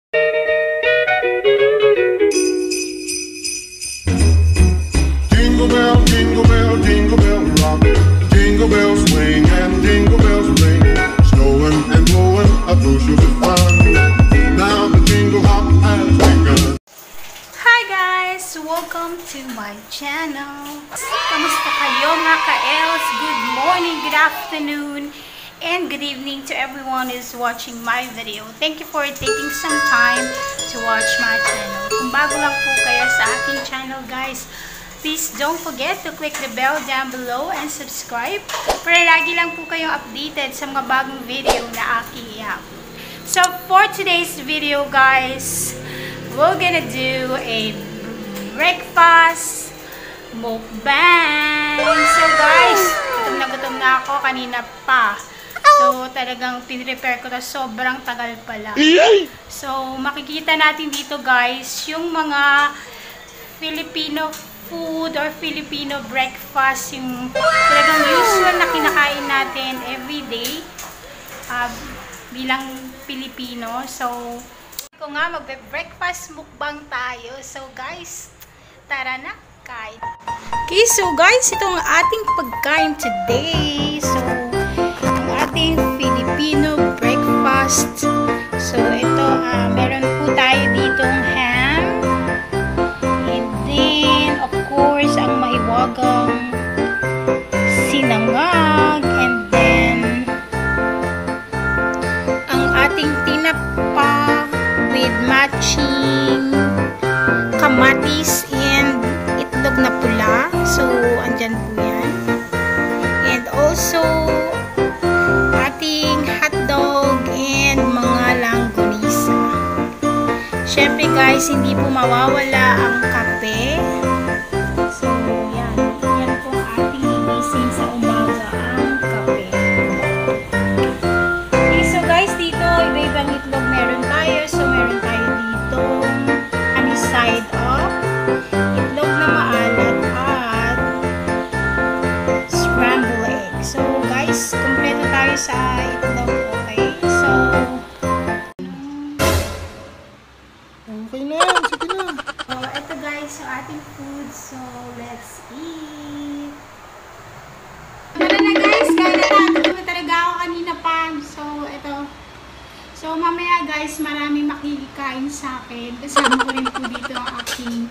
Jingle bell rock. Jingle bells swing and jingle bells ring. Snowing and blowing a bushel of fun. Now the jingle hop has begun. Hi guys! Welcome to my channel. Kamusta kayo mga ka-Els? Good morning, good afternoon, and good evening to everyone who's watching my video. Thank you for taking some time to watch my channel. Kung bago lang po kayo sa aking channel guys, please don't forget to click the bell down below and subscribe para lagi lang po kayong updated sa mga bagong video na aking i-upload. So for today's video guys, we're gonna do a breakfast mukbang. So guys, gutom na ako kanina pa. So talagang pinrepare ko na sobrang tagal pala. So makikita natin dito guys yung mga Filipino food or Filipino breakfast, yung talagang usual na kinakain natin everyday bilang Pilipino. So ko nga magbe-breakfast mukbang tayo. So guys, tara na, kain. Okay, so guys, ito ang ating pagkain today. So ang ating Filipino breakfast. So ito, meron po tayo ditong ham. And then, of course, ang mahiwagang sinangag. And then, ang ating tinapa with matching kamatis and itlog na pula. So, andyan po yan. And also, ating hotdog and mga langgonisa. Syempre guys, hindi po mawawala ang kape. So, yan. Yan po ating igising sa umaga, ang kape. Okay, so guys, dito, iba-ibang itlog meron tayo. So, meron tayo dito, honey side up, itlog na maalat, at scrambled egg. So, guys, kompleto tayo sa itlog, okay? So, okay na yan, sige na. oh, ito guys, so ating food. So, let's eat. Tara na guys, kaya na talaga ako kanina pa. So, ito. So, mamaya guys, marami makikikain sa akin. Kasama ko rin po dito ang aking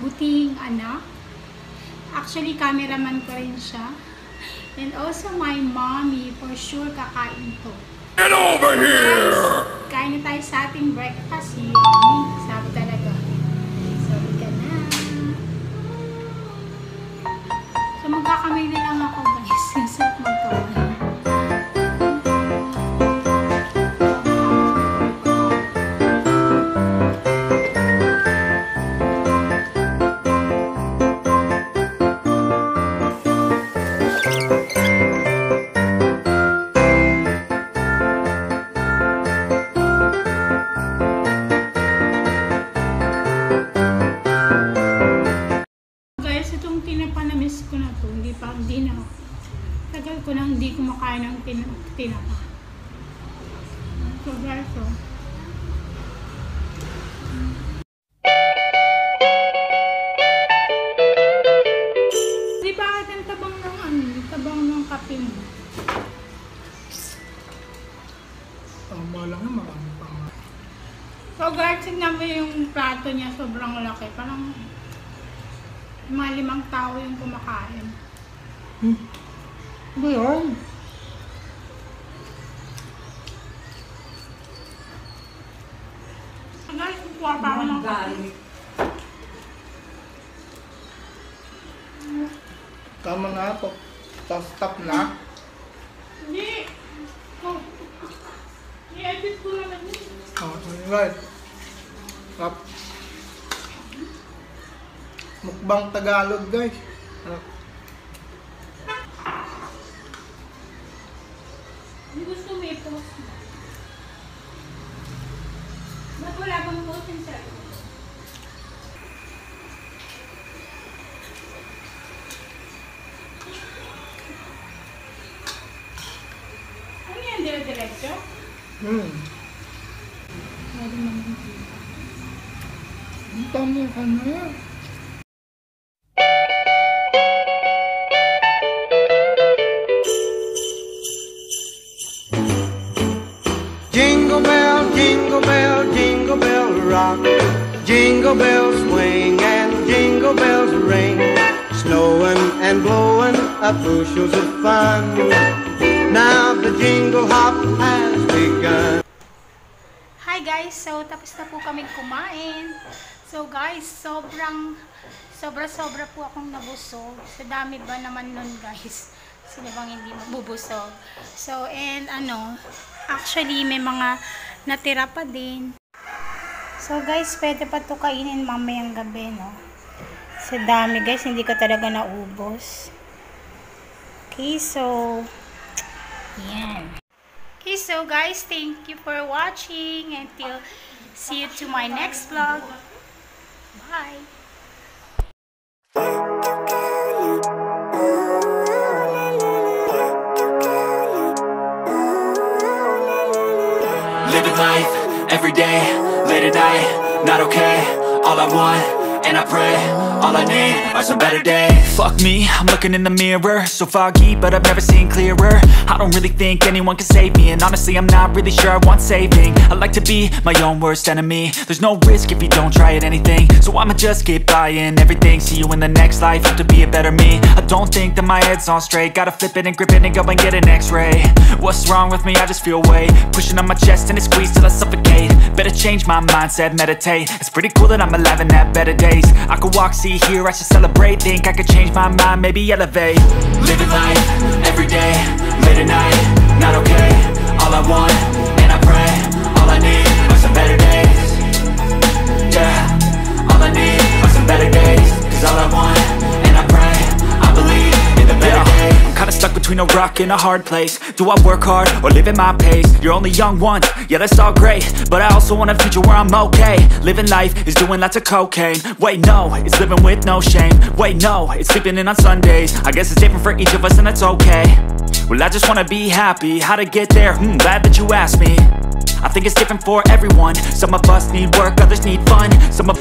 buting anak. Actually, cameraman ko rin siya. And also, my mommy, for sure, kakain to. Get over here! Kain na tayo sa ating breakfast. Yummy. Sabi talaga. So, ika na. So, magkakamay na lang ako guys. Sarap magkakamay. Tagal ko na hindi kumakain ng tinapa. So guys, so. Di bakit ang tabang ng tabang ng kape mo? Tama lang na, marami pa nga. So guys, tignan mo yung plato niya, sobrang laki. Parang mga 5 tao yung kumakain. Ba yan? Guys, kukuha pa ako ng kape. Tama na po. Stop na. Hindi. Oh. I-edit ko naman yun. Alright. Stop. Mukbang Tagalog guys. Hindi gusto mo i-post mo. Ba't wala bang post yung sarili? Ano yan? Dire-diretso? Pwede naman. Tama ka na. Jingle bell, jingle bell, jingle bell rock. Jingle bells swing and jingle bells ring. Snowing and blowing up bushels of fun. Now the jingle hop has begun. Hi guys, so tapos na po kaming kumain. So guys, sobra po akong nabusog. Sa dami ba naman nun guys? Sino bang hindi mabubusog? So, and actually may mga natira pa din. So guys, pwede pa to kainin mamayang gabi, no? Sa dami guys, hindi ko talaga naubos. Okay, so yan. Okay, so guys, thank you for watching. Until see you to my next vlog. Bye. Living life, every day, late at night, not okay. All I want, and I pray, all I need are some better days. Fuck me, I'm looking in the mirror, so foggy, but I've never seen clearer. I don't really think anyone can save me, and honestly I'm not really sure I want saving. I like to be my own worst enemy. There's no risk if you don't try at anything, so I'ma just keep buying everything. See you in the next life, have to be a better me. I don't think that my head's on straight, gotta flip it and grip it and go and get an x-ray. What's wrong with me? I just feel weight pushing on my chest and it squeezes till I suffocate. Better change my mindset, meditate. It's pretty cool that I'm alive and have better days. I could walk, see, hear, I should celebrate. Think I could change my mind, maybe elevate. Living life, every day, late at night, not okay. All I want, and I pray, all I need are some better days. Yeah, all I need are some better days. Cause all I want, and I pray, I believe in the better days. I'm kinda stuck between a rock and a hard place. Do I work hard or live at my pace? You're only young once, yeah that's all great, but I also want a future where I'm okay. Living life is doing lots of cocaine. Wait no, it's living with no shame. Wait no, it's sleeping in on Sundays. I guess it's different for each of us and that's okay. Well I just wanna be happy, how to get there? Glad that you asked me. I think it's different for everyone. Some of us need work, others need fun. Some of